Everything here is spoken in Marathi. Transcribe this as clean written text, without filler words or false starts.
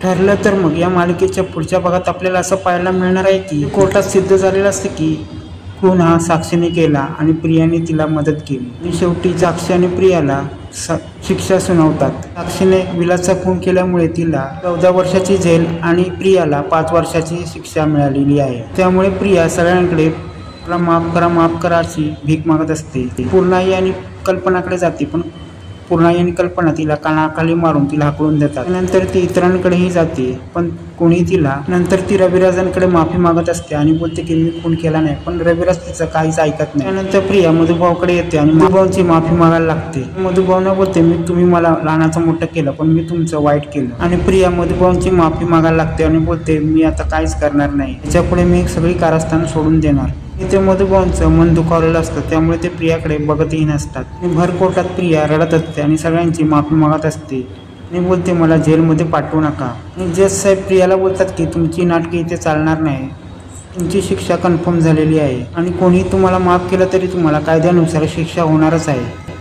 ठरलं तर मग या मालिकेच्या पुढच्या भागात आपल्याला असं पाहायला मिळणार आहे की कोर्टात सिद्ध झालेलं असतं की खून हा साक्षीने केला आणि प्रियाने तिला मदत केली आणि शेवटी साक्षी आणि प्रियाला शिक्षा सुनावतात। साक्षीने विलासचा खून केल्यामुळे तिला 14 वर्षाची जेल आणि प्रियाला 5 वर्षाची शिक्षा मिळालेली आहे। त्यामुळे प्रिया सगळ्यांकडे माफ करा अशी भीक मागत असते। पूर्णाई आणि कल्पनाकडे जाते पण पूर्णाई आणि कल्पना तिला कानाखाली मारून तिला हाकलून देतात। नंतर ती इतरांकडेही जाते पण कोणी तिला नंतर ती रविराजांकडे माफी मागत असते आणि बोलते की मी खून केला नाही, पण रविराज तिचं काहीच ऐकत नाही। त्यानंतर प्रिया मधुभाऊकडे येते आणि मधुभाऊची माफी मागायला लागते। मधुभाऊंना बोलते तुम्ही मला लहानाचं मोठं केलं पण मी तुमचं वाईट केलं आणि प्रिया मधुभाऊंची माफी मागायला लागते आणि बोलते मी आता काहीच करणार नाही, याच्यापुढे मी सगळी कारस्थान सोडून देणार। इथे मधुभाऊंचं मन दुखावलेलं असतं त्यामुळे ते प्रियाकडे बघतही नसतात। भर कोर्टात प्रिया रडत असते आणि सगळ्यांची माफी मागत असते आणि बोलते मला जेलमध्ये पाठवू नका। जज साहेब प्रियाला बोलतात की तुमची नाटके इथे चालणार नाही, तुमची शिक्षा कन्फर्म झालेली आहे आणि कोणी तुम्हाला माफ केलं तरी तुम्हाला कायद्यानुसार शिक्षा होणारच आहे।